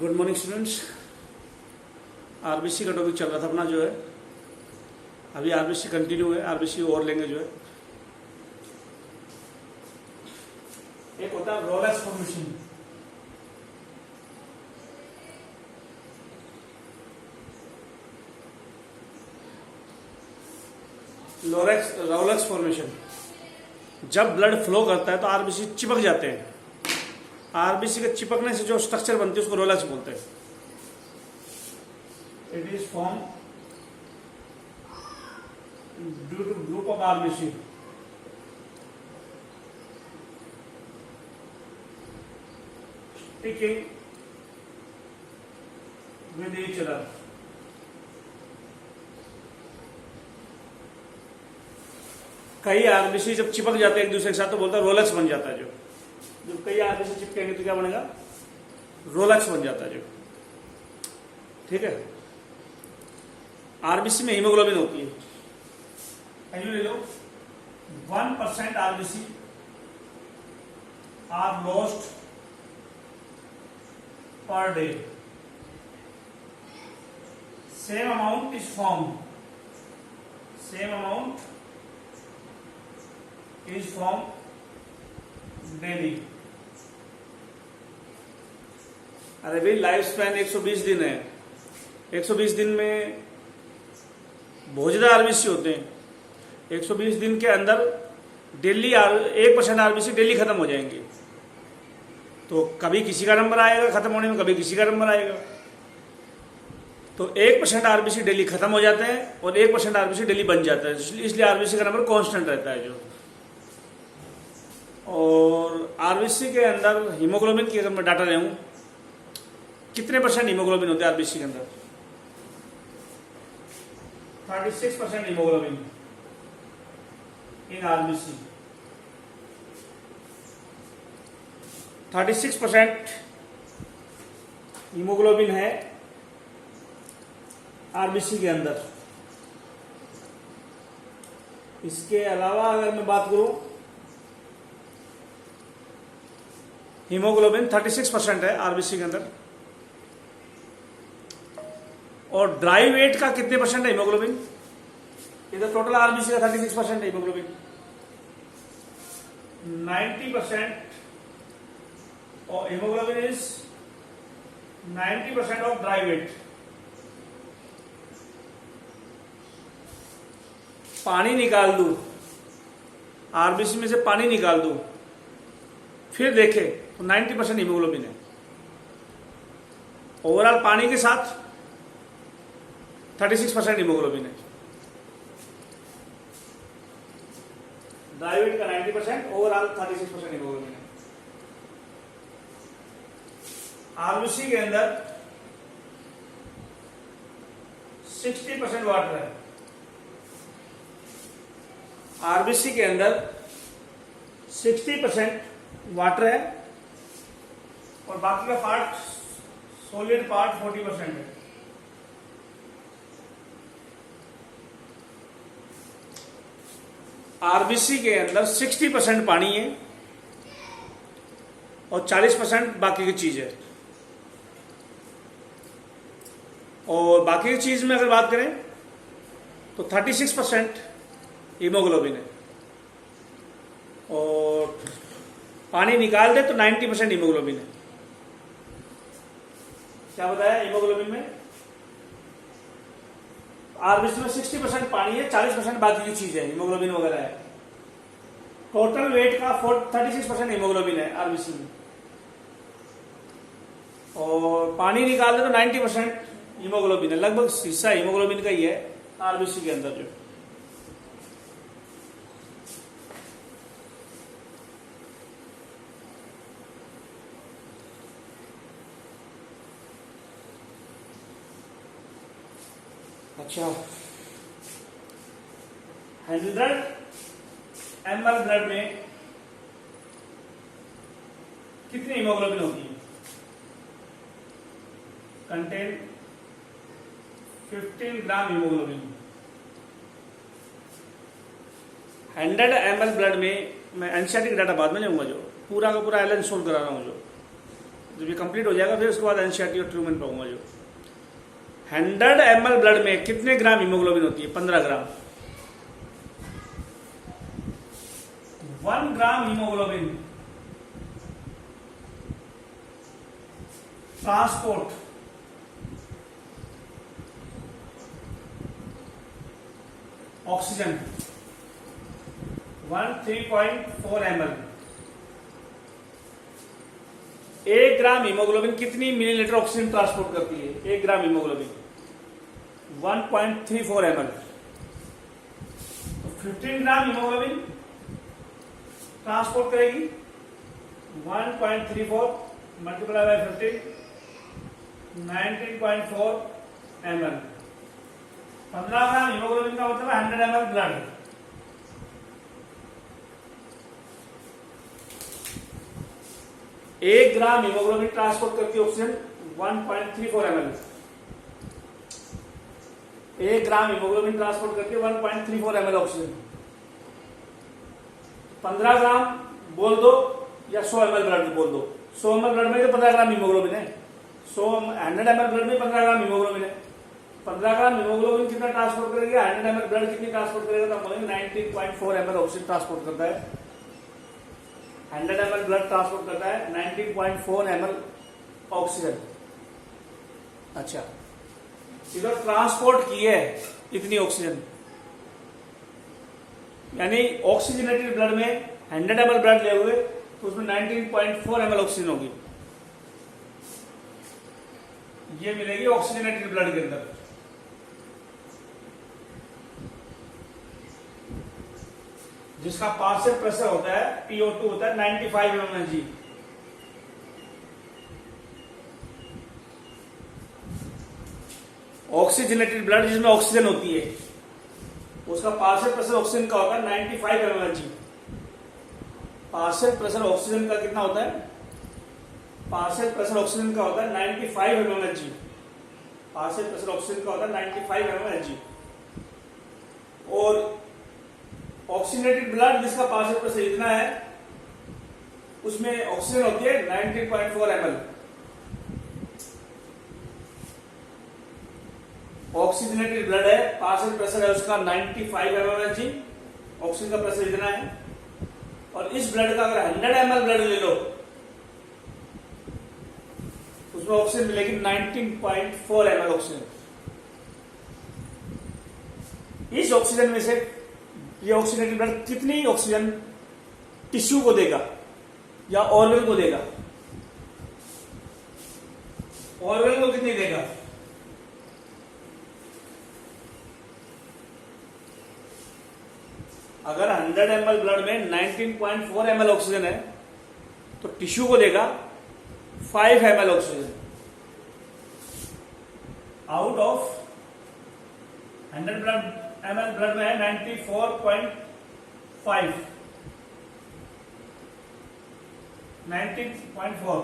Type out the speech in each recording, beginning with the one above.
Good morning students. RBC का topic चल रहा था अपना जो है, अभी आरबीसी कंटिन्यू है। आरबीसी और लेंगे जो है, एक होता है रोलेक्स फॉर्मेशन। रोलेक्स फॉर्मेशन जब ब्लड फ्लो करता है तो आरबीसी चिपक जाते हैं। आरबीसी के चिपकने से जो स्ट्रक्चर बनती है उसको रोलेक्स बोलते हैं। It is form due to group of RBC sticking with each other. कई आरबीसी जब चिपक जाते हैं एक दूसरे के साथ तो बोलता है रोलेक्स बन जाता है। जब कई आरबीसी चिपकेंगे तो क्या बनेगा? रोलेक्स बन जाता है जो। ठीक है। आरबीसी में हीमोग्लोबिन होती है, कहीं ले लो 1% RBC are lost per day. Same amount is form daily. अरे भाई लाइफ स्पैन 120 दिन है। 120 दिन में बहुत ज्यादा आरबीसी होते हैं। 120 दिन के अंदर डेली 1% आरबीसी डेली खत्म हो जाएंगे। तो कभी किसी का नंबर आएगा खत्म होने में, कभी किसी का नंबर आएगा। तो 1% आरबीसी डेली खत्म हो जाते हैं और 1% आरबीसी डेली बन जाता है। इसलिए आरबीसी का नंबर कांस्टेंट रहता है जो। और आरबीसी के अंदर हीमोग्लोबिन की अगर मैं डाटा ले हूं, कितने % हीमोग्लोबिन होते हैं आरबीसी के अंदर? 36% हीमोग्लोबिन इन आरबीसी। 36% हीमोग्लोबिन है आरबीसी के अंदर। इसके अलावा अगर मैं बात करूं, हीमोग्लोबिन 36% है आरबीसी के अंदर। और ड्राई वेट का कितने % है हीमोग्लोबिन? इधर टोटल आरबीसी का 36% है हीमोग्लोबिन। 90% और hemoglobin is 90% of dry weight. पानी निकाल दूं, आरबीसी में से पानी निकाल दूं, फिर देखें तो 90% हीमोग्लोबिन है। ओवरऑल पानी के साथ 36% हीमोग्लोबिन है। ड्राई वेट का 90%, ओवरऑल 36% हीमोग्लोबिन है। आरबीसी के अंदर 60% वाटर है। आरबीसी के अंदर 60% वाटर है और बाकी का पार्ट, सॉलिड पार्ट 40% है। आरबीसी के अंदर 60% पानी है और 40% बाकी की चीज है। और बाकी की चीज में अगर बात करें तो 36% हीमोग्लोबिन है। और पानी निकाल दे तो 90% हीमोग्लोबिन है। क्या बताया हीमोग्लोबिन में? आरबीसी में 60% पानी है, 40% बाकी की चीज है, हीमोग्लोबिन वगैरह है। टोटल वेट का 36% हीमोग्लोबिन है आरबीसी में। और पानी निकाल दे तो 90% हीमोग्लोबिन है। लगभग हिस्सा हीमोग्लोबिन का ही है आरबीसी के अंदर जो। अच्छा, 100 ml ब्लड में कितनी हीमोग्लोबिन होती है? कंटेन 15 ग्राम हीमोग्लोबिन। 100 ml ब्लड में, मैं एनसीईआरटी का डाटा बाद में लूंगा, जो पूरा का पूरा एलन सोल्व करा रहा हूं जो जब ये कंप्लीट हो जाएगा फिर उसके बाद एनसीईआरटी और ट्रूमैन पढ़ूंगा। जो 100 ml ब्लड में कितने ग्राम हीमोग्लोबिन होती है? 15 ग्राम। 1 ग्राम हीमोग्लोबिन ट्रांसपोर्ट ऑक्सीजन 13.4 ml। 1 ग्राम हीमोग्लोबिन कितनी मिलीलीटर ऑक्सीजन ट्रांसपोर्ट करती है? 1 ग्राम हीमोग्लोबिन 1.34 ml। तो 15 ग्राम हीमोग्लोबिन ट्रांसपोर्ट करेगी 1.34 multiply by 15 19.4 ml। 15 gram haemoglobin का मतलब 100 ml ब्लड। एक ग्राम हीमोग्लोबिन ट्रांसपोर्ट करती है ऑक्सीजन 1.34 ml। 1 ग्राम हीमोग्लोबिन ट्रांसपोर्ट करती है 1.34 ml ऑक्सीजन। 15 ग्राम बोल दो या 100 ml ब्लड बोल दो। 100 ml ब्लड में तो 15 ग्राम हीमोग्लोबिन है। 100 ml ब्लड में 15 ग्राम हीमोग्लोबिन है। 15 ग्राम हीमोग्लोबिन कितना ट्रांसपोर्ट करेगी? 100 ml ब्लड कितनी ट्रांसपोर्ट करेगा? तो बोलेंगे 19.4 ml ऑक्सीजन ट्रांसपोर्ट करता है। 100 ml ब्लड ट्रांसपोर्ट करता है 19.4 ml ऑक्सीजन। अच्छा, इधर ट्रांसपोर्ट की है इतनी ऑक्सीजन, यानी ऑक्सीजनेटेड ब्लड में 100 ml ब्लड ले हुए तो उसमें 19.4 ml ऑक्सीजन होगी। ये मिलेगी ऑक्सीजनेटेड ब्लड के अंदर। जिसका पार्शियल प्रेशर होता है PO2 होता है 95 mmHg। ऑक्सीजनेटेड ब्लड जिसमें ऑक्सीजन होती है उसका पार्शियल प्रेशर ऑक्सीजन का होता है 95 mmHg। पार्शियल प्रेशर ऑक्सीजन का कितना होता है? पार्शियल प्रेशर ऑक्सीजन का होता है 95 mmHg। पार्शियल प्रेशर ऑक्सीजन का होता है 95 mmHg। और ऑक्सीजनेटेड ब्लड जिसका पार्शियल प्रेशर इतना है उसमें ऑक्सीजन होती है 19.4 ml। ऑक्सीजनेटेड ब्लड है, पार्शियल प्रेशर है उसका 95 mmHg, ऑक्सीजन का प्रेशर इतना है। और इस ब्लड का अगर 100 ml ब्लड ले लो उसमें ऑक्सीजन मिलेगी 19.4 ml ऑक्सीजन। इस ऑक्सीजन में से ये ऑक्सीजनेटेड ब्लड कितनी ऑक्सीजन टिश्यू को देगा या ऑर्गन को देगा? ऑर्गन को कितनी देगा? अगर 100 ml ब्लड में 19.4 ml ऑक्सीजन है तो टिश्यू को देगा 5 ml oxygen. Out of 100 ml blood में है 94.5 19.4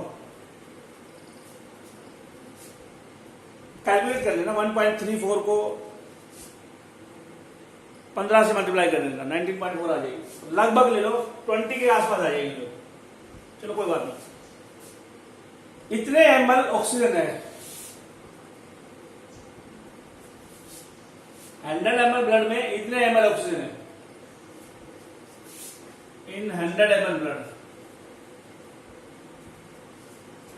कैलकुलेट कर लेना। 1.34 को 15 से मल्टीप्लाई कर लेना 19.4 आ जाएगी। लगभग ले लो 20 के आसपास आ जाएगी। चलो कोई बात नहीं। इतने ml ऑक्सीजन है, 100 ml ब्लड में इतने ml ऑक्सीजन है। In 100 ml blood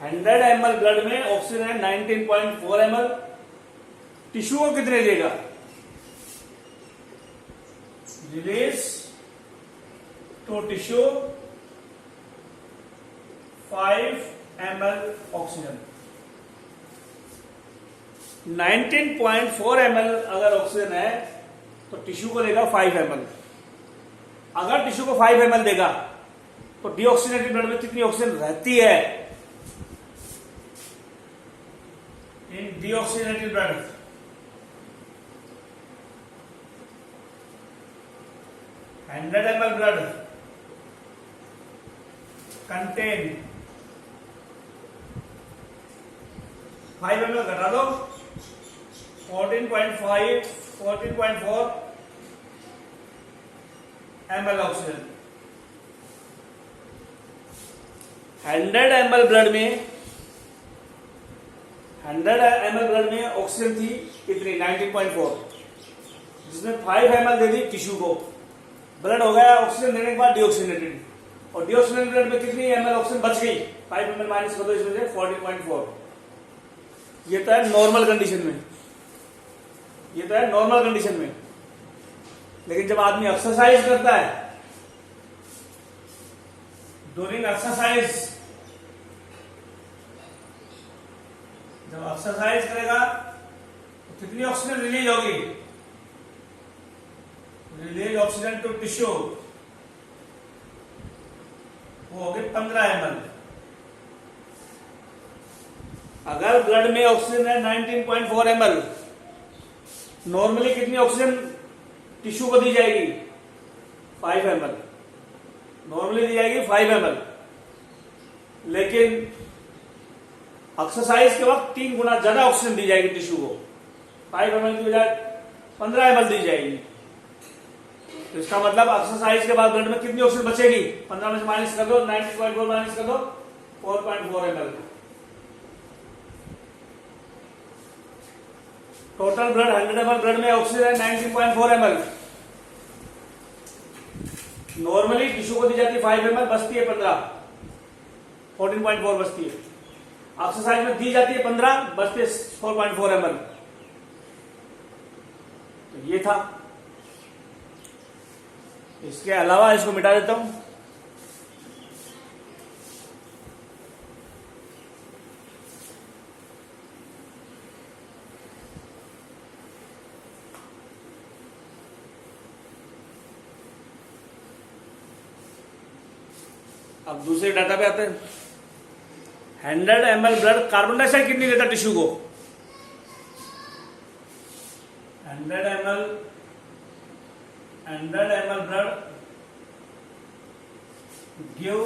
100 ml blood में ऑक्सीजन है 19.4 ml। टिश्यू को कितने देगा? Release to tissue 5 ml oxygen. 19.4 ml अगर ऑक्सीजन है तो टिश्यू को देगा 5 ml। अगर टिश्यू को 5 ml देगा तो डीऑक्सीजनेटेड ब्लड में कितनी ऑक्सीजन रहती है? In deoxygenated blood 100 ml blood contain 5 ml घटा दो 14.4 ml ऑक्सीजन। 100 ml ब्लड में 100 ml ब्लड में ऑक्सीजन थी कितनी 19.4, जिसमें 5 ml दे दी टिश्यू को, ब्लड हो गया ऑक्सीजन देने के बाद डीऑक्सीजनेटेड, और डीऑक्सीजनेटेड ब्लड में कितनी ml ऑक्सीजन बच गई 5 ml माइनस कर दो इसमें से 14.4। ये तो है नॉर्मल कंडीशन में, ये तो है नॉर्मल कंडीशन में। लेकिन जब आदमी एक्सरसाइज करता है, ड्यूरिंग एक्सरसाइज, जब एक्सरसाइज करेगा तो कितनी ऑक्सीजन रिलीज होगी, रिलीज ऑक्सीजन टू टिश्यू वो होगी 15 ml। अगर ब्लड में ऑक्सीजन है 19.4 ml, नॉर्मली कितनी ऑक्सीजन टिश्यू को दी जाएगी 5 ml, नॉर्मली दी जाएगी 5 ml, लेकिन एक्सरसाइज के वक्त 3 गुना ज्यादा ऑक्सीजन दी जाएगी टिश्यू को, 5 ml की बजाय 15 ml दी जाएगी। तो इसका मतलब एक्सरसाइज के बाद ब्लड में कितनी ऑक्सीजन बचेगी, 15 में से माइनस कर दो, 19.4 माइनस कर दो 4.4 ml। Total blood 100 ml blood में ऑक्सीजन 19.4 ml, नॉर्मली टिश्यू को दी जाती है 5 ml, बचती है 15, 14.4 बचती है। एक्सरसाइज में दी जाती है 15, बचते 4.4 ml। तो ये था। इसके अलावा इसको मिटा देता हूं। अब दूसरे डाटा पे आते हैं। 100 ml ब्लड कार्बन डाइऑक्साइड कितनी देता टिश्यू को, 100 ml blood give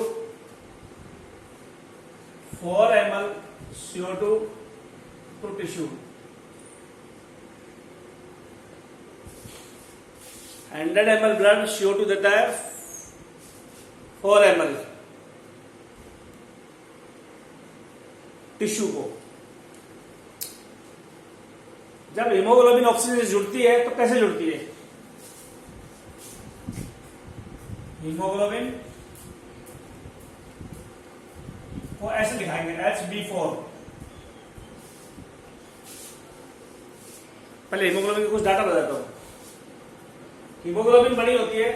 4 ml CO2 to tissue. 100 ml blood CO2 देता है 4 ml टिश्यू को। जब हीमोग्लोबिन ऑक्सीजन से जुड़ती है तो कैसे जुड़ती है, हीमोग्लोबिन को ऐसे लिखाएंगे HB4। पहले हीमोग्लोबिन के कुछ डाटा बताता हूं। हीमोग्लोबिन बड़ी होती है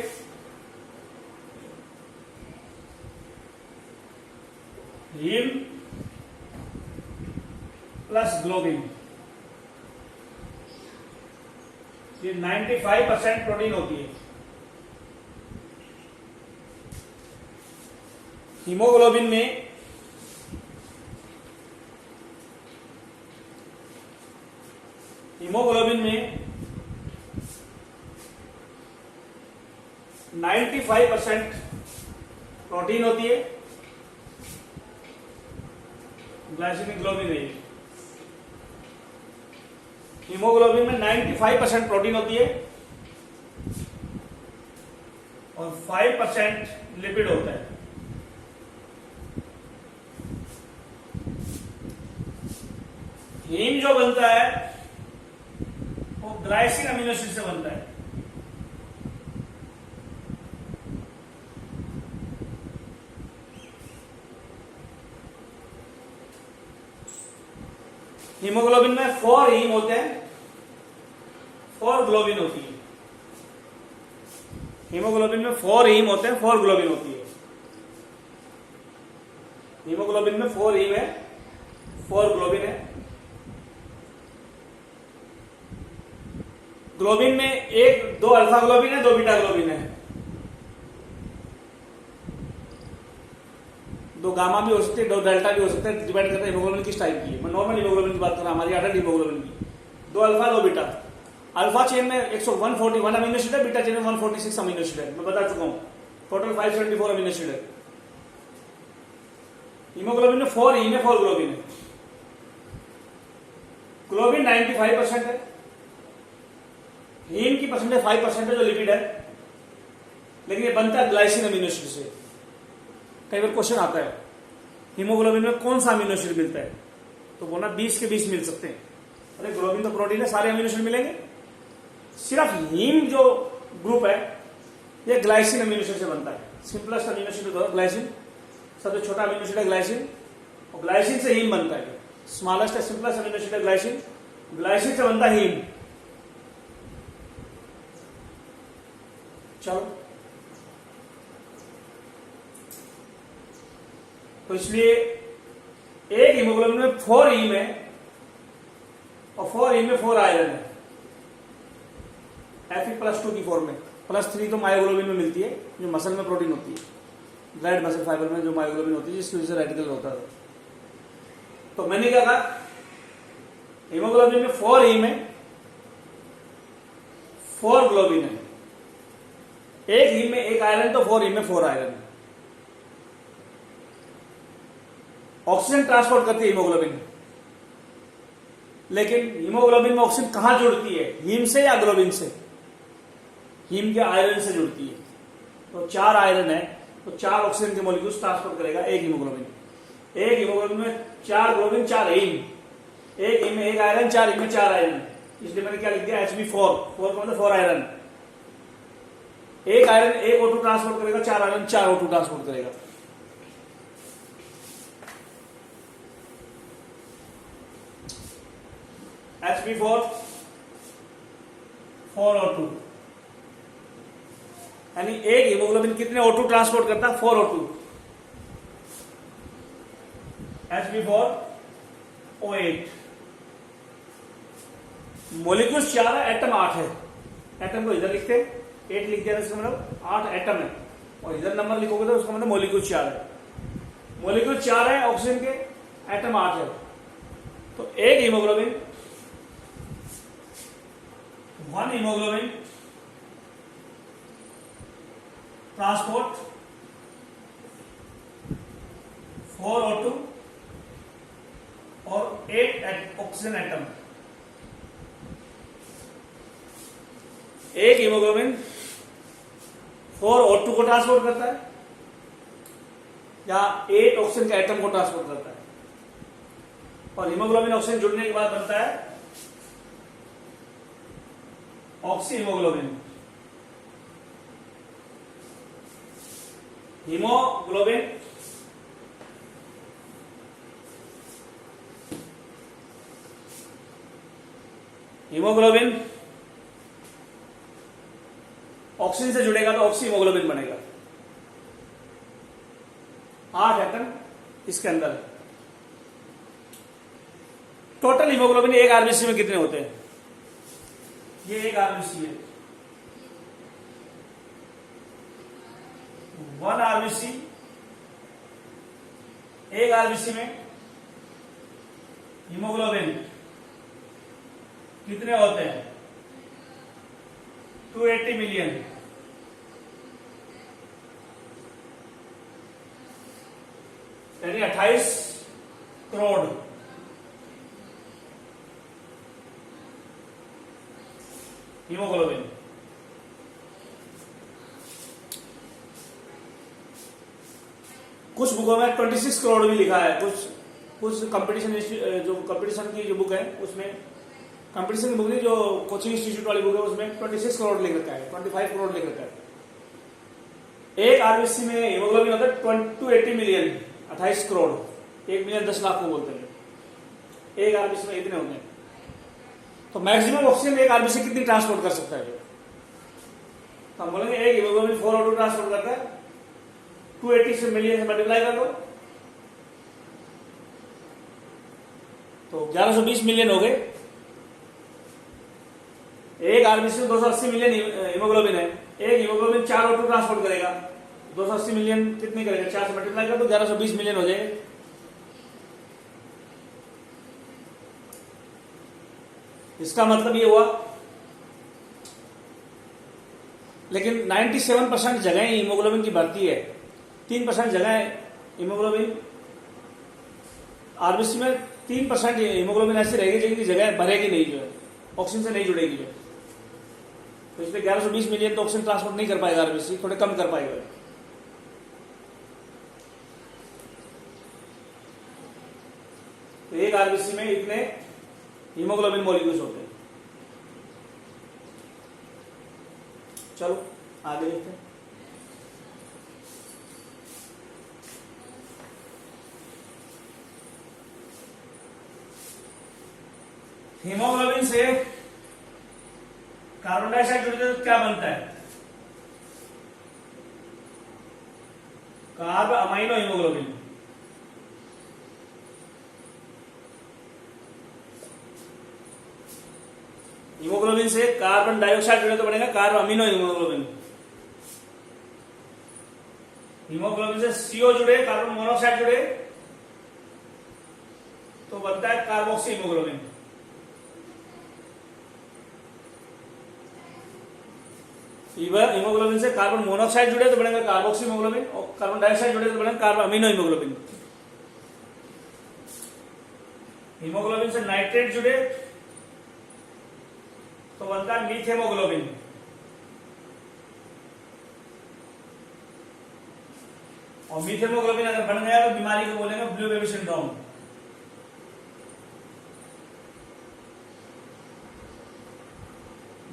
हीम प्लस ग्लोबिन, ये 95% प्रोटीन होती है। हीमोग्लोबिन में हीमोग्लोबिन में 95% प्रोटीन होती है, ग्लाइसेमिक ग्लोबिन है। हीमोग्लोबिन में 95% प्रोटीन होती है और 5% लिपिड होता है। हीम जो बनता है वो ग्लाइसिन अमीनो एसिड से बनता है। हीमोग्लोबिन में 4 हीम होते हैं, 4 ग्लोबिन होती है। हीमोग्लोबिन में 4 हीम होते हैं, 4 ग्लोबिन होती है। हीमोग्लोबिन में 4 हीम है, 4 ग्लोबिन है। ग्लोबिन में 2 अल्फा ग्लोबिन है, 2 बीटा ग्लोबिन है, 2 गामा भी हो सकते हैं, 2 डेल्टा भी हो सकते हैं, डिपेंड करता है हीमोग्लोबिन किस टाइप की है। मैं नॉर्मल हीमोग्लोबिन की बात कर रहा हूं, हमारी अडल्ट हीमोग्लोबिन की। 2 अल्फा 2 बीटा। अल्फा चेन में 141 अमीनो एसिड है, बीटा चेन में 146 अमीनो एसिड है, मैं बता चुका हूं। टोटल 574 अमीनो एसिड है। हीमोग्लोबिन में 4 हीम है, 4 ग्लोबिन है। ग्लोबिन 95% है, हीम की परसेंटेज 5% है जो लिपिड है, लेकिन ये बनता है ग्लाइसिन अमीनो एसिड से। कई बार क्वेश्चन आता है हीमोग्लोबिन में कौन सा अमीनो एसिड मिलता है, तो तो बोला 20 के 20 मिल सकते हैं। अरे ग्लोबिन तो प्रोटीन है, सारे अमीनो एसिड मिलेंगे। सिर्फ हीम जो ग्रुप है ये ग्लाइसिन अमीनो एसिड से बनता है। सिंपलेस्ट अमीनो एसिड होता है ग्लाइसिन, सबसे छोटा अमीनो एसिड है ग्लाइसिन, और ग्लाइसिन से हीम बनता है। स्मॉलेस्ट है सिंपलेस्ट अमीनो एसिड है ग्लाइसिन, ग्लाइसिन से बनता है हीम। चलो, तो इसलिए एक हीमोग्लोबिन में 4 हीम है और 4 हीम में 4 आयरन है, Fe+2 की फॉर्म में। +3 तो मायोग्लोबिन में मिलती है, जो मसल में प्रोटीन होती है, रेड मसल फाइबर में जो मायोग्लोबिन होती है, जिसकी वजह से रेडिकल होता है। तो मैंने क्या कहा, हीमोग्लोबिन में 4 हीम है, 4 ग्लोबिन है। एक हीम में 1 आयरन, तो 4 हीम में 4 आयरन है। ऑक्सीजन ट्रांसपोर्ट करती है हीमोग्लोबिन, लेकिन हीमोग्लोबिन में ऑक्सीजन कहां जुड़ती है, हीम से या ग्लोबिन से? हीम के आयरन से जुड़ती है। तो 4 आयरन है, तो 4 ऑक्सीजन के मॉलिक्यूल्स ट्रांसपोर्ट करेगा एक हीमोग्लोबिन। एक हीमोग्लोबिन में 4 ग्लोबिन 4 हीम, एक हीम में 1 आयरन, 4 हीम में 4 आयरन, इसलिए मैंने क्या लिख दिया Hb4, 4 का मतलब 4 आयरन। एक आयरन 1 O2 ट्रांसपोर्ट करेगा, 4 आयरन 4 O2 ट्रांसपोर्ट करेगा। Hb4 4 O2, यानी एक हीमोग्लोबिन कितने O2 ट्रांसपोर्ट करता है? 4 O2। Hb4 O8। मोलिक्यूल्स 4 है, एटम 8 है। एटम को इधर लिखते, 8 लिख दिया, इसका मतलब 8 एटम है, और इधर नंबर लिखोगे तो उसका मतलब मोलिक्यूल्स 4 है। मोलिक्यूल्स 4 है ऑक्सीजन के, एटम 8 है। तो एक हीमोग्लोबिन, 1 हीमोग्लोबिन ट्रांसपोर्ट 4 O2 और 8 ऑक्सीजन एटम। एक हीमोग्लोबिन 4 O2 को ट्रांसपोर्ट करता है या 8 ऑक्सीजन के एटम को ट्रांसपोर्ट करता है, और हीमोग्लोबिन ऑक्सीजन जुड़ने के बाद बनता है oxy haemoglobin. Haemoglobin haemoglobin oxygen से जुड़ेगा तो ऑक्सी हीमोग्लोबिन बनेगा। 8 एटम इसके अंदर है। टोटल हीमोग्लोबिन एक आरबीसी में कितने होते हैं? ये एक आरबीसी है, 1 आरबीसी, एक आरबीसी में हीमोग्लोबिन कितने होते हैं? 280 मिलियन। यानी 28 करोड़। हीमोग्लोबिन कुछ बुकों में 26 करोड़ भी लिखा है। कुछ कंपटीशन जो कंपटीशन की जो बुक है उसमें, कंपटीशन की बुक नहीं, जो कोचिंग इंस्टीट्यूट वाली बुक है उसमें 26 करोड़ लिख रखा है, 25 करोड़ लिख रखा है। एक आरबीसी में हीमोग्लोबिन होता है 280 मिलियन, 28 करोड़। 1 मिलियन 10 लाख को बोलते हैं। एक आरबीसी में इतने होते हैं। तो मैक्सिमम ऑक्सीजन एक आरबीसी कितनी ट्रांसपोर्ट कर सकता है? तो हम बोलेंगे एक हीमोग्लोबिन 4 O2 ट्रांसपोर्ट करता है, 280 से मिलियन से मल्टीप्लाई कर दो तो 1120 मिलियन हो गए। एक आरबीसी में 280 मिलियन हीमोग्लोबिन है, एक हीमोग्लोबिन 4 O2 ट्रांसपोर्ट करेगा, 280 मिलियन कितने करेगा? 4 से मल्टीप्लाई कर दो, 1120 मिलियन हो जाएगा। इसका मतलब ये हुआ, लेकिन 97% जगह हीमोग्लोबिन की भर्ती है, 3% जगह हीमोग्लोबिन आरबीसी में 3% हीमोग्लोबिन ऐसी रहेगी जिनकी जगह भरेगी नहीं, जो है ऑक्सीजन से नहीं जुड़ेगी। जो तो इसमें 1120 मिलियन तो ऑक्सीजन ट्रांसपोर्ट नहीं कर पाएगा आरबीसी, थोड़े कम कर पाएगा। तो एक आरबीसी में इतने हीमोग्लोबिन मॉलिक्यूल्स होते हैं। चलो आगे देखते हैं। हीमोग्लोबिन से कार्बन डाइऑक्साइड जुड़ते तो क्या बनता है? Carb amino haemoglobin. हीमोग्लोबिन से कार्बन डाइऑक्साइड जुड़े तो बनेगा कार्ब अमीनो हीमोग्लोबिन। हीमोग्लोबिन से सीओ जुड़े, कार्बन मोनोऑक्साइड जुड़े तो बनता है कार्बोक्सी हीमोग्लोबिन। हीमोग्लोबिन से कार्बन मोनोऑक्साइड जुड़े तो बनेगा कार्बोक्सी हीमोग्लोबिन, और कार्बन डाइऑक्साइड जुड़े तो बनेगा कार्बन अमीनो हीमोग्लोबिन। हीमोग्लोबिन से नाइट्रेट जुड़े तो बनता है मीथेमोग्लोबिन। और मीथेमोग्लोबिन अगर बन गया तो बीमारी को बोलेंगे ब्लू बेबी सिंड्रोम।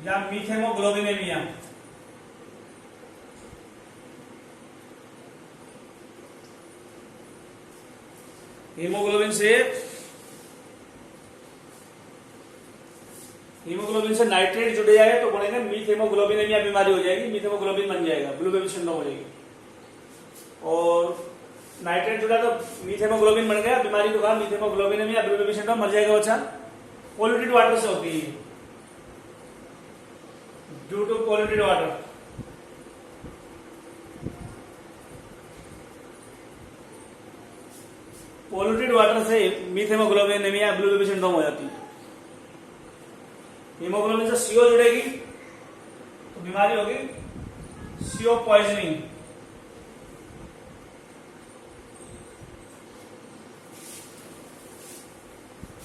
या मीथेमोग्लोबिनेमिया। हीमोग्लोबिन से नाइट्रेट जुड़ जाए तो बनेगा मीथेमोग्लोबिनेमिया, बीमारी हो जाएगी, मीथेमोग्लोबिन बन जाएगा, ब्लू बेबी सिंड्रोम हो जाएगी। और नाइट्रेट जुड़ा तो मीथेमोग्लोबिन बन गया, बीमारी को कहा मीथेमोग्लोबिनेमिया, ब्लू बेबी सिंड्रोम, मर जाएगा बच्चा। पोल्यूटेड वाटर से होती है, due to polluted water. Polluted water से मीथेमोग्लोबिनेमिया, ब्लू बेबी सिंड्रोम हो जाती है। हीमोग्लोबिन से सीओ जुड़ेगी तो बीमारी होगी सीओ पॉइजनिंग।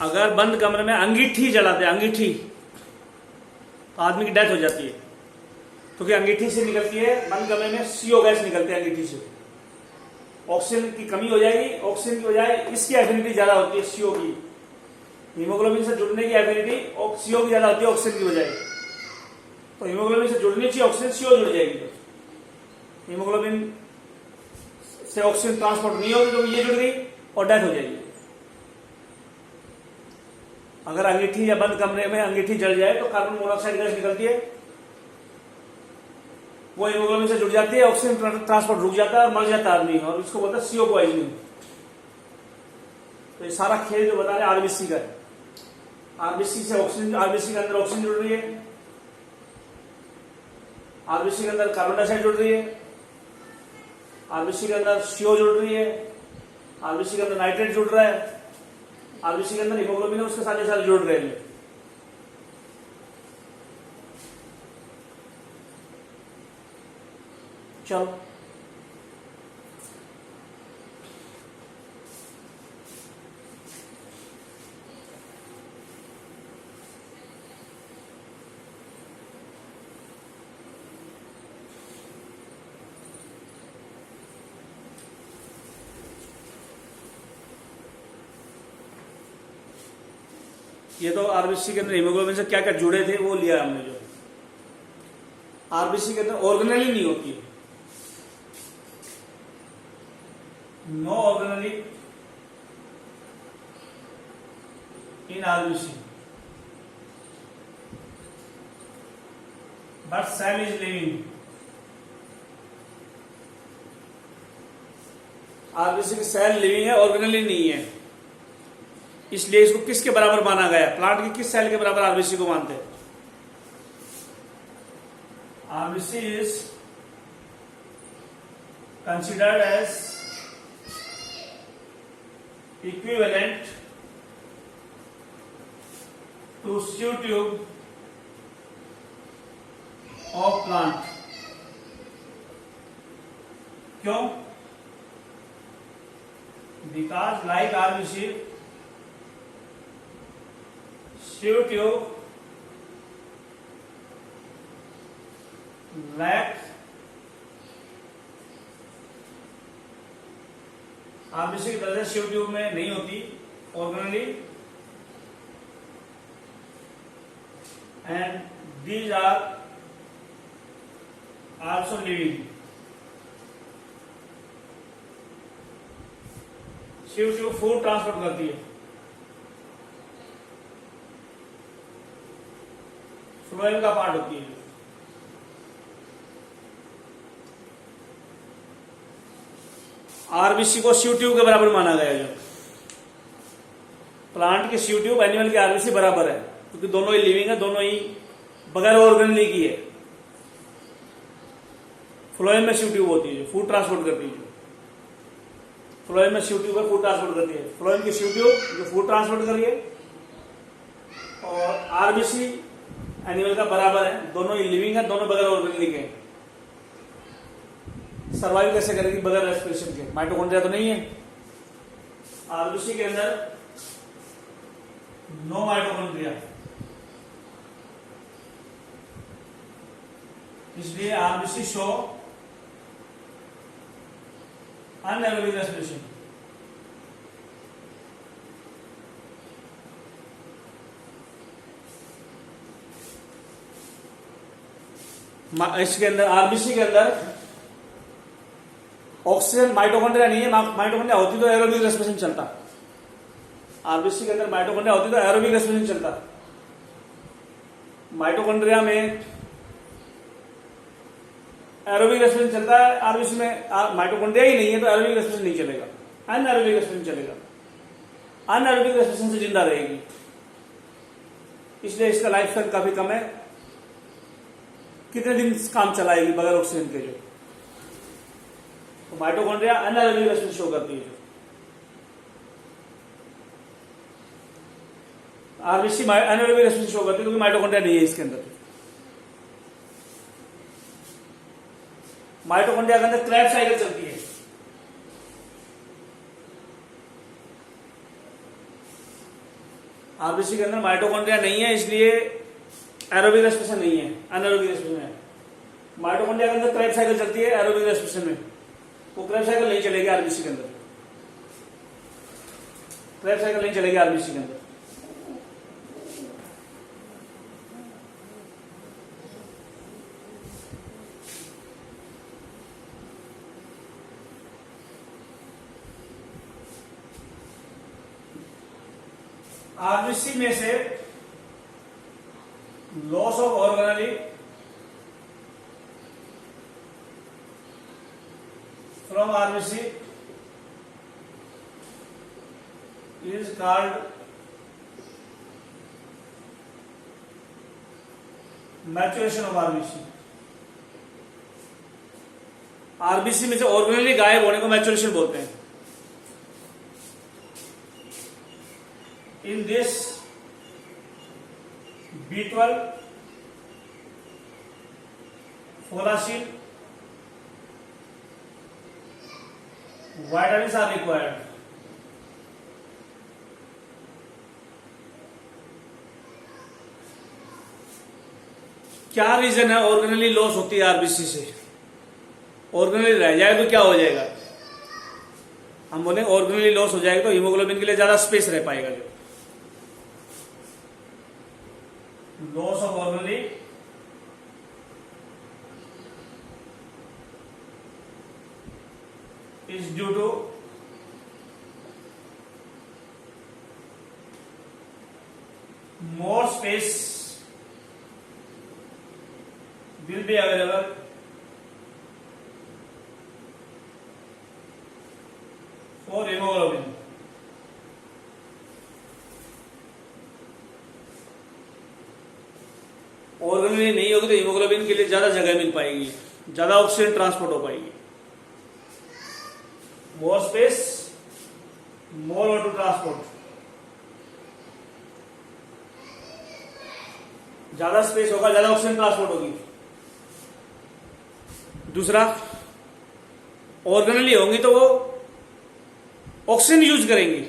अगर बंद कमरे में अंगीठी जलाते हैं, अंगीठी, तो आदमी की डेथ हो जाती है, क्योंकि अंगीठी से निकलती है, बंद कमरे में सीओ गैस निकलती है अंगीठी से। ऑक्सीजन की कमी हो जाएगी, ऑक्सीजन की बजाय इसकी एफिनिटी ज्यादा होती है सीओ की। हीमोग्लोबिन से जुड़ने की एफिनिटी सीओ की ज्यादा होती है ऑक्सीजन की बजाय। तो हीमोग्लोबिन से जुड़नी चाहिए ऑक्सीजन, सीओ जुड़ जाएगी। हीमोग्लोबिन से ऑक्सीजन ट्रांसपोर्ट नहीं होगी तो ये जुड़ गई और डेथ हो जाएगी। अगर अंगीठी या बंद कमरे में अंगीठी जल जाए तो कार्बन मोनोऑक्साइड गैस निकलती है, वो हीमोग्लोबिन से जुड़ जाती है, ऑक्सीजन ट्रांसपोर्ट रुक जाता है और मर जाता है आदमी, और इसको बोलते हैं सीओ पॉइजनिंग। तो ये सारा खेल जो बता रहे हैं आरबीसी का है। आरबीसी से ऑक्सीजन, आरबीसी के अंदर ऑक्सीजन जुड़ रही है, आरबीसी के अंदर कार्बन डाइऑक्साइड जुड़ रही है, आरबीसी के अंदर सीओ जुड़ रही है, आरबीसी के अंदर नाइट्रेट जुड़ रहा है, आरबीसी के अंदर हीमोग्लोबिन है, उसके साथ साथ जुड़ रहे हैं। चलो ये तो आरबीसी के अंदर हीमोग्लोबिन से क्या क्या जुड़े थे वो लिया हमने। जो आरबीसी के अंदर ऑर्गेनेली नहीं होती, no organelle in RBC, but cell is living. RBC की सेल लिविंग है, ऑर्गेनेली नहीं है, इसलिए इसको किसके बराबर माना गया? प्लांट की किस सेल के बराबर आरबीसी को मानते हैं? RBC is considered as equivalent to sieve tube of plant. क्यों? Because like RBC, sieve tube lack RBC की तरह से सीओ ट्यूब में नहीं होती, organelle and these are also living. Sieve sieve food transport करती है, फ्लोएम का पार्ट होती है। आरबीसी को सीव ट्यूब के बराबर माना गया है। जो प्लांट के सीव ट्यूब एनिमल के आरबीसी बराबर है, क्योंकि दोनों ही लिविंग है, दोनों ही बगैर ऑर्गेनली की है। फ्लोएम में सीव ट्यूब होती है जो फूड ट्रांसपोर्ट करती है। फ्लोएम में सीव ट्यूब फूड ट्रांसपोर्ट करती है। फ्लोएम की सीव ट्यूब जो फूड ट्रांसपोर्ट कर रही है, और आरबीसी एनिमल का बराबर है, दोनों ही लिविंग है, दोनों बगैर ऑर्गेनली के। सर्वाइव कैसे करेगी बगैर रेस्पिरेशन के? माइटोकॉन्ड्रिया तो नहीं है। आरबीसी के अंदर नो माइटोकॉन्ड्रिया, इसलिए आरबीसी शो अनएरोबिक रेस्पिरेशन। इसके अंदर आरबीसी के अंदर ऑक्सीजन माइटोकॉन्ड्रिया नहीं है। माइटोकॉन्ड्रिया होती तो एरोबिक रेस्पिरेशन चलता। आरबीसी के अंदर माइटोकॉन्ड्रिया होती तो एरोबिक रेस्पिरेशन चलता। माइटोकॉन्ड्रिया में एरोबिक रेस्पिरेशन चलता है, आरबीसी में माइटोकॉन्ड्रिया ही नहीं है तो एरोबिक रेस्पिरेशन नहीं चलेगा, अनएरोबिक रेस्पिरेशन चलेगा। अनएरोबिक रेस्पिरेशन से जिंदा रहेगी, इसलिए इसका लाइफ स्पैन काफी कम है। कितने दिन काम चलाएगी बगैर ऑक्सीजन के? जो तो माइटोकॉन्ड्रिया अनएरोबिक रेस्पिरेशन शो करती है। आरबीसी अनएरोबिक रेस्पिरेशन शो करती है क्योंकि माइटोकॉन्ड्रिया नहीं है इसके अंदर। माइटोकॉन्ड्रिया के अंदर क्रेब्स साइकिल चलती है। आरबीसी के अंदर माइटोकॉन्ड्रिया नहीं है, इसलिए एरोबिक रेस्पिरेशन नहीं है, अनएरोबिक रेस्पिरेशन है। माइटोकॉन्ड्रिया के अंदर क्रेब साइकिल चलती है एरोबिक रेस्पिरेशन में, वो क्रेब साइकिल नहीं चलेगी आरबीसी के अंदर। क्रेब साइकिल नहीं चलेगी आरबीसी के अंदर। आरबीसी में से loss of organelle from RBC is called maturation of RBC. RBC में से ऑर्गेनली गायब होने को मैच्योरेशन बोलते हैं। In this B12, folacin, vitamins are required. क्या रीजन है ऑर्गेनली लॉस होती है आरबीसी से? ऑर्गेनली रह जाए तो क्या हो जाएगा? हम बोले ऑर्गेनली लॉस हो जाएगा तो हीमोग्लोबिन के लिए ज्यादा स्पेस रह पाएगा। जो loss of organelle is due to more space will be available for hemoglobin. Organelle नहीं होगी तो हीमोग्लोबिन के लिए ज्यादा जगह मिल पाएगी, ज्यादा ऑक्सीजन ट्रांसपोर्ट हो पाएगी। More space, more water transport. ज्यादा स्पेस होगा, ज्यादा ऑक्सीजन ट्रांसपोर्ट होगी। दूसरा, ऑर्गेनली होंगी तो वो ऑक्सीजन यूज करेंगी,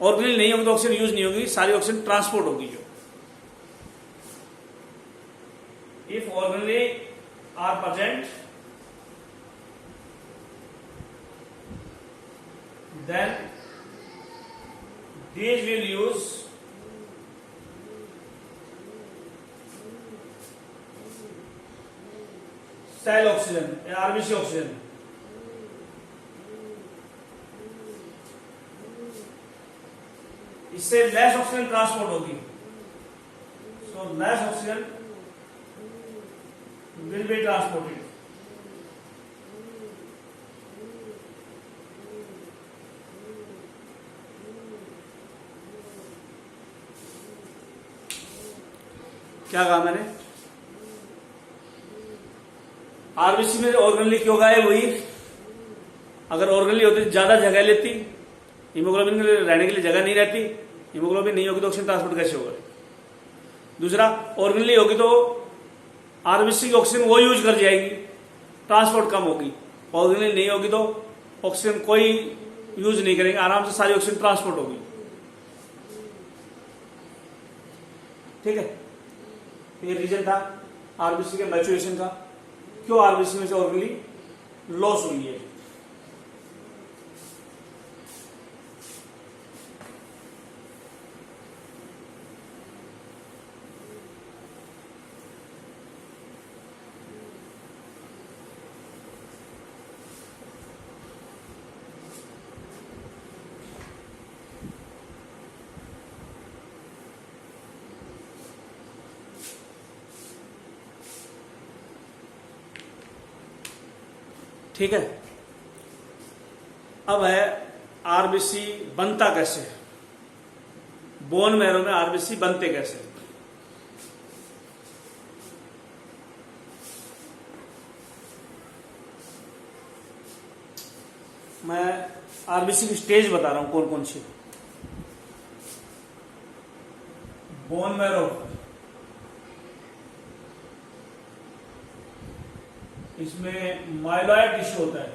ऑर्गेनली नहीं होगी तो ऑक्सीजन यूज नहीं होगी, सारी ऑक्सीजन ट्रांसपोर्ट होगी। जो if organelle are present, then these will use cell oxygen, RBC oxygen. इससे लेस ऑक्सीजन ट्रांसपोर्ट होगी, so less oxygen will be transported. क्या कहा मैंने? आरबीसी में ऑर्गेनली क्यों गायब हुई? अगर ऑर्गेनली होती तो ज्यादा जगह लेती, हीमोग्लोबिन के लिए रहने के लिए जगह नहीं रहती. हीमोग्लोबिन नहीं होगी तो ऑक्सीजन ट्रांसपोर्ट कैसे होगा? दूसरा, ऑर्गेनली होगी तो आरबीसी की ऑक्सीजन वो यूज कर जाएगी, ट्रांसपोर्ट कम होगी. ऑर्गेनली नहीं होगी तो ऑक्सीजन कोई यूज नहीं करेंगे, आराम से सारी ऑक्सीजन ट्रांसपोर्ट होगी. ठीक है, ये रीजन था आरबीसी के मैच्योरेशन का, क्यों आरबीसी में से ऑर्गेनली लॉस हुई है. ठीक है, अब है आरबीसी बनता कैसे, बोन मैरो में आरबीसी बनते कैसे. मैं आरबीसी की स्टेज बता रहा हूं कौन कौन सी. बोन मैरो, इसमें माइलॉइड टिश्यू होता है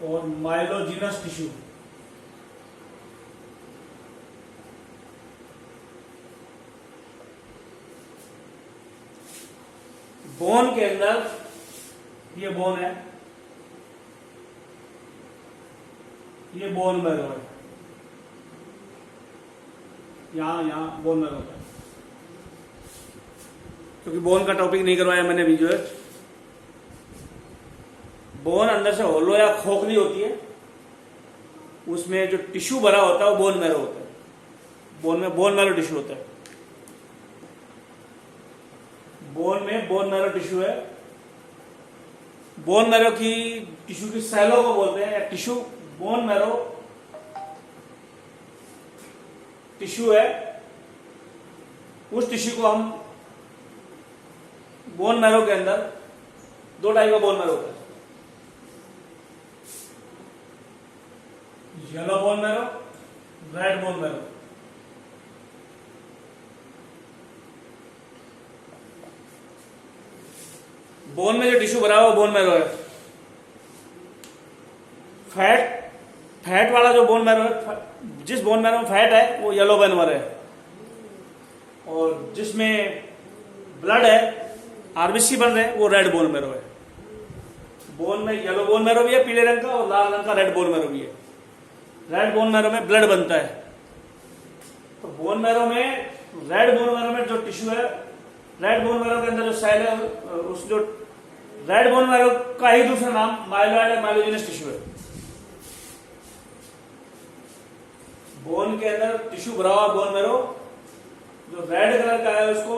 और माइलोजिनस टिश्यू. बोन के अंदर ये बोन है, ये बोन मैरो है, यहां बोन मैरो होता है. क्योंकि बोन का टॉपिक नहीं करवाया मैंने अभी, जो है बोन अंदर से होलो या खोखली होती है, उसमें जो टिश्यू भरा होता है वो बोन मैरो होता है. बोन में बोन मैरो टिश्यू होता है. बोन में बोन मैरो टिश्यू है. बोन मैरो की टिश्यू की सेलों को बोलते हैं, या टिश्यू बोन मैरो टिश्यू है. उस टिश्यू को हम बोन मैरो के अंदर दो टाइप का बोन मैरो होता है, yellow bone marrow, red bone marrow. Bone में जो टिश्यू भरा हुआ बोन मैरो है. फैट वाला जो बोन मैरो है, जिस बोन मैरो में फैट है वो येलो बोन मैरो है, और जिसमें ब्लड है, आरबीसी बन रहे हैं, वो रेड बोन मैरो है. बोन में येलो बोन मैरो भी है पीले रंग का, और लाल रंग का रेड बोन मैरो भी है. रेड बोन मैरो में ब्लड बनता है. तो बोन मैरो में, रेड बोन मैरो में जो टिश्यू है, रेड बोन मैरो के अंदर जो सेल है, उस जो रेड बोन मैरो का ही दूसरा नाम माइलॉइड या माइलोजिनस टिश्यू है. बोन के अंदर टिश्यू भरा हुआ बोन मैरो जो रेड कलर का है, उसको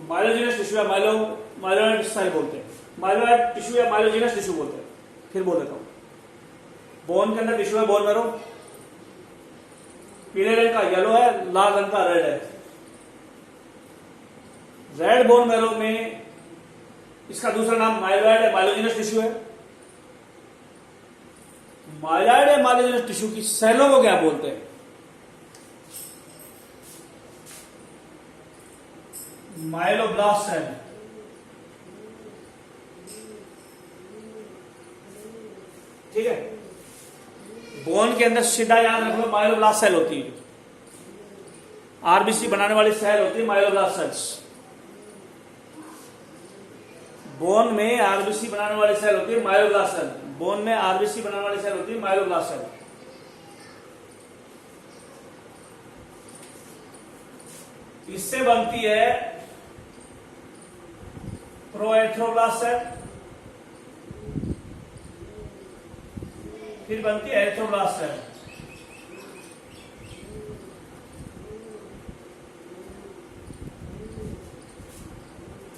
माइलोजिनस टिश्यू या माइलॉइड सेल बोलते हैं. माइलॉइड टिश्यू या माइलोजिनस टिश्यू बोलते हैं. फिर बोल देता हूं, बोन के अंदर टिश्यू है बोन मैरो, पीले रंग का येलो है, लाल रंग का रेड है. रेड बोन मैरो में इसका दूसरा नाम माइलॉइड या माइलोजिनस टिश्यू है. माइलॉइड या माइलोजिनस टिश्यू की सेलों को क्या बोलते हैं? Myeloblast cell. ठीक है, बोन के अंदर सीधा याद रख लो माइलोब्लास्ट सेल होती है. आरबीसी बनाने वाली सेल होती है माइलोब्लास्ट सेल्स. बोन में आरबीसी बनाने वाली सेल होती है माइलोब्लास्ट सेल. बोन में आरबीसी बनाने वाली सेल होती है माइलोब्लास्ट सेल. इससे बनती है प्रोएथ्रोब्लास्ट सेल, फिर बनती है एरिथ्रोब्लास्ट सेल,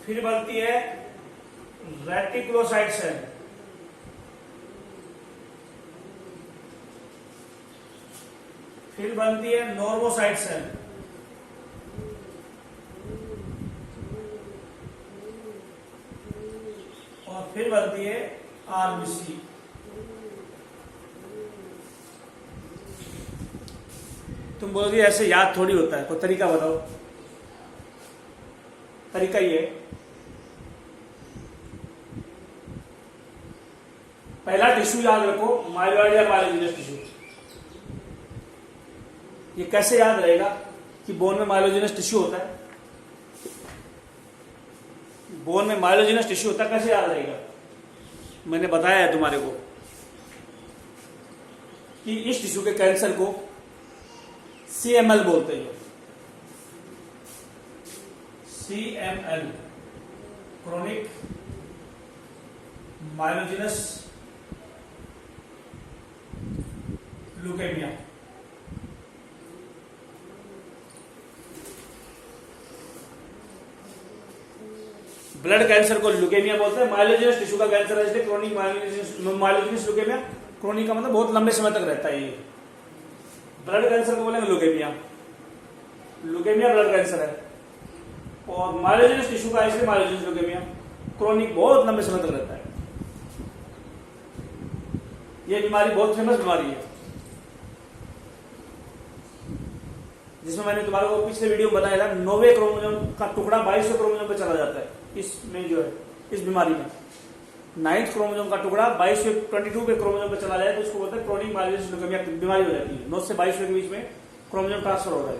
फिर बनती है रेटिकुलोसाइट सेल, फिर बनती है नॉर्मोसाइट सेल, और फिर बनती है आरबीसी। तुम बोलोगे ऐसे याद थोड़ी होता है, कोई तरीका बताओ। तरीका ये, पहला टिश्यू याद रखो, माइलॉइड या माइलोजेनस टिश्यू। ये कैसे याद रहेगा कि बोन में माइलोजेनस टिश्यू होता है? बोन में माइलोजेनस टिश्यू होता है, कैसे याद रहेगा? मैंने बताया है तुम्हारे को कि इस टिश्यू के कैंसर को CML बोलते हैं। CML, chronic myelogenous leukaemia. Blood cancer को ल्यूकेमिया बोलते हैं। माइलोजेनस टिश्यू का कैंसर है इसलिए क्रोनिक माइलोजेनस ल्यूकेमिया। क्रोनिक का मतलब बहुत लंबे समय तक रहता है। ये ब्लड कैंसर को बोलेंगे ल्यूकेमिया। ल्यूकेमिया ब्लड कैंसर है, और माइलोजेनस टिश्यू का इसलिए माइलोजेनस ल्यूकेमिया। क्रोनिक बहुत लंबे समय तक रहता है। ये बीमारी बहुत फेमस बीमारी है, जिसमें मैंने तुम्हारे को पिछले वीडियो में बताया था, 9वें क्रोमोसोम का टुकड़ा 22वें क्रोमोसोम पे चला जाता है। इसमें जो है, इस बीमारी में 9th क्रोमोसोम का टुकड़ा 22वें क्रोमोसोम पे चला जाए तो उसको बोलते हैं क्रोनिक माइलोजेनस ल्यूकेमिया बीमारी हो जाती है। 9 से 22वें के बीच में क्रोमोसोम ट्रांसफर हो रहा है।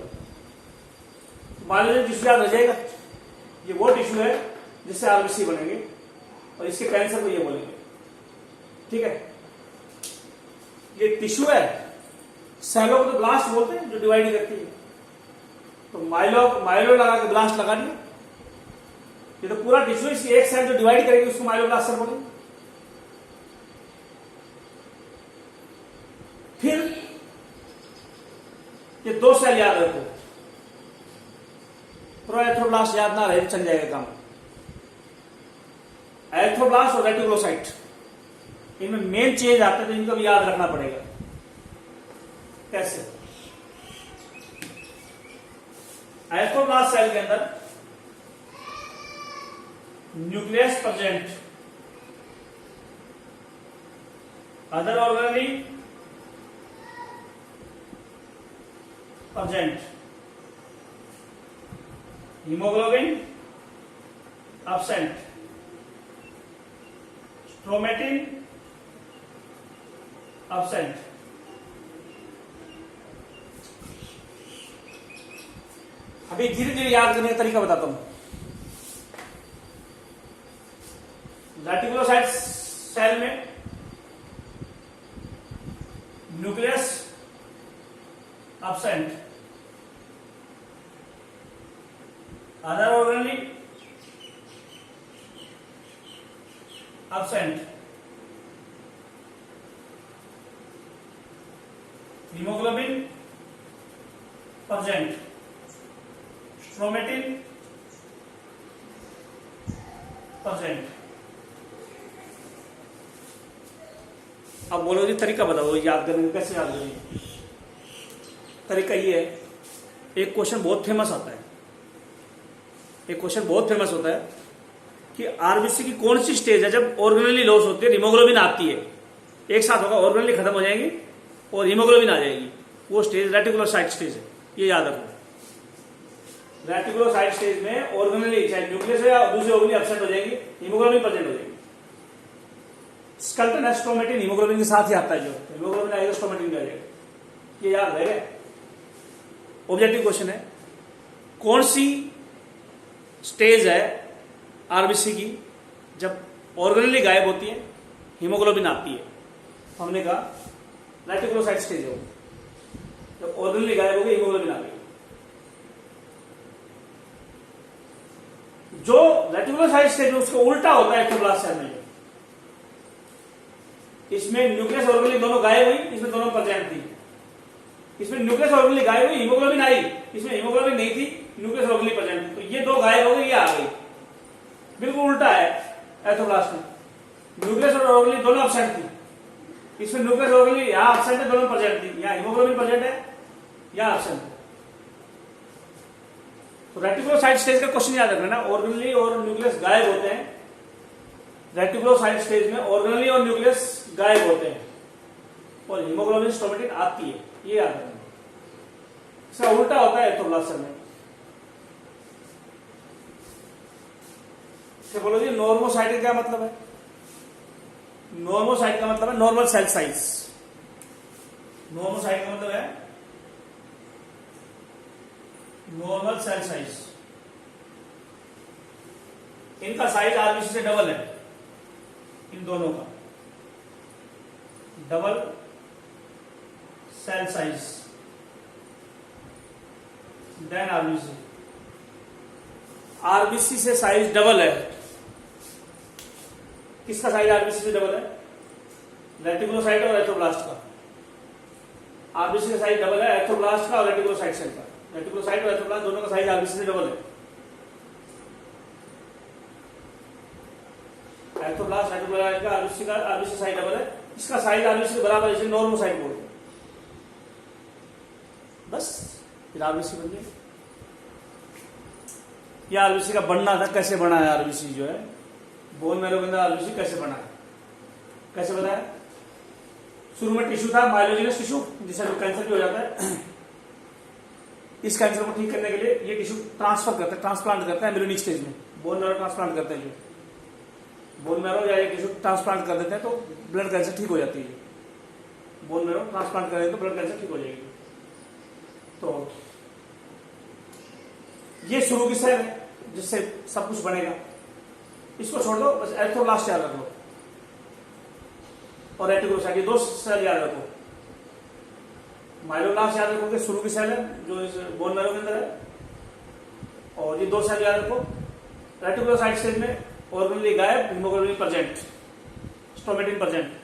माइलोजेनस टिश्यू याद रह जाएगा, ये वो टिश्यू है जिससे आरबीसी बनेंगे, और इसके कैंसर को ये बोलेंगे। ठीक है, ये टिश्यू है। सेलों को तो ब्लास्ट बोलते हैं, जो डिवाइड करती है। तो माइलो लगा के ब्लास्ट लगा दिया, ये तो पूरा टिश्यू, इसकी एक सेल जो डिवाइड करेगी उसको माइलोब्लास्ट सेल बोलेंगे। फिर ये 2 सेल याद रखो, प्रोएथ्रोब्लास्ट याद ना रहे चल जाएगा काम। एरिथ्रोब्लास्ट और रेटिकुलोसाइट, इनमें मेन चेंज आता है तो इनको भी याद रखना पड़ेगा। कैसे? एरिथ्रोब्लास्ट सेल के अंदर nucleus present, other organelle present, haemoglobin absent, स्ट्रोमेटिन absent। अभी धीरे धीरे याद करने का तरीका बताता हूं। रेटिकुलोसाइट सेल में nucleus absent, other organelle absent, haemoglobin present, स्ट्रोमेटिन present। अब बोलो जी तरीका बताओ याद करने का, कैसे याद करेंगे? तरीका ये है, एक क्वेश्चन बहुत फेमस आता है, एक क्वेश्चन बहुत फेमस होता है कि आरबीसी की कौन सी स्टेज है जब ऑर्गेनली लॉस होती है, हीमोग्लोबिन आती है, एक साथ होगा, ऑर्गेनली खत्म हो जाएंगी और हीमोग्लोबिन आ जाएगी, वो स्टेज रेटिकुलोसाइट स्टेज है। ये याद रखो, रेटिकुलोसाइट स्टेज में ऑर्गेनली चाहे न्यूक्लियस है या दूसरी ऑर्गेनली अपसेट हो जाएगी, हीमोग्लोबिन प्रेजेंट हो जाएगी। स्केलेटन स्ट्रोमेटिन हीमोग्लोबिन के साथ ही आता है, जो हीमोग्लोबिन आएगा स्ट्रोमेटिन आ जाएगा। ये याद रहेगा। ऑब्जेक्टिव क्वेश्चन है, कौन सी स्टेज है आरबीसी की जब ऑर्गेनली गायब होती है, हीमोग्लोबिन आती है? हमने कहा रेटिकुलोसाइट स्टेज है, जब ऑर्गेनली गायब हो गई हीमोग्लोबिन आ गई। जो रेटिकुलोसाइट स्टेज है उसका उल्टा होता है एक्टोब्लास्ट सेल में। इसमें न्यूक्लियस ऑर्गेनली दोनों गायब हुई, इसमें दोनों प्रेजेंट थी। इसमें न्यूक्लियस ऑर्गेनली गायब हुई, हीमोग्लोबिन आई, इसमें हीमोग्लोबिन नहीं थी, न्यूक्लियस ऑर्गेनली प्रेजेंट थी। तो ये दो गायब हो गई, ये आ गई। बिल्कुल उल्टा है एथोब्लास्ट में, न्यूक्लियस और ऑर्गेनली दोनों एब्सेंट थी। इसमें न्यूक्लियस ऑर्गेनली यहां एब्सेंट है, दोनों प्रेजेंट थी। यहां हीमोग्लोबिन प्रेजेंट है, यहां एब्सेंट है। तो रेटिकुलोसाइट स्टेज का क्वेश्चन याद रखना, ऑर्गेनली और न्यूक्लियस गायब होते हैं। रेटिकुलोसाइट स्टेज में ऑर्गेनली और न्यूक्लियस गायब होते हैं और हीमोग्लोबिन स्टोमेटिन आती है, ये याद रखना। इसका उल्टा होता है एथोब्लास्ट सेल में। तो बोलो जी नॉर्मोसाइट का क्या मतलब है? नॉर्मोसाइट का मतलब है नॉर्मल सेल साइज। नॉर्मोसाइट का मतलब है नॉर्मल सेल साइज। इनका साइज आरबीसी से डबल है, इन दोनों का double cell size than RBC. RBC से साइज डबल है। किसका साइज आरबीसी से डबल है? रेटिकुलोसाइट और एथोब्लास्ट का। आरबीसी का साइज डबल है एथोब्लास्ट का और रेटिकुलोसाइट सेल का। रेटिकुलोसाइट और एथोब्लास्ट दोनों का साइज आरबीसी से डबल है। एथोब्लास्ट रेटिकुलोसाइट का आरबीसी साइज डबल है। इसका साइज आरबीसी के बराबर, इसे नॉर्मोसाइट बोलते हैं। बस फिर आरबीसी बन गई। यह आरबीसी का बनना था, कैसे बना है आरबीसी जो है, बोन मैरो के अंदर आरबीसी कैसे बना है, कैसे बताया? शुरू में टिश्यू था, माइलोजिनस टिश्यू, जिससे कैंसर भी हो जाता है। इस कैंसर को ठीक करने के लिए ये टिश्यू ट्रांसफर करता है, ट्रांसप्लांट करता है एम्ब्रियोनिक स्टेज में। बोन मैरो ट्रांसप्लांट करते हैं, जो बोन मैरो या ये टिश्यू ट्रांसप्लांट कर देते हैं तो ब्लड कैंसर ठीक हो जाती है। बोन मैरो ट्रांसप्लांट करें तो ब्लड कैंसर ठीक हो जाएगी। तो ये शुरू की सेल है जिससे सब कुछ बनेगा। इसको छोड़ दो, बस एथोब्लास्ट याद रख लो और रेटिकुलोसाइट, ये दो सेल याद रखो। माइलोब्लास्ट याद रखोगे, शुरू की सेल है जो इस बोन मैरो के अंदर है, और ये दो सेल याद रखो। रेटिकुलोसाइट स्टेज में ऑर्गेनली गायब, हीमोग्लोबिन प्रेजेंट, स्टोमेटिन प्रेजेंट।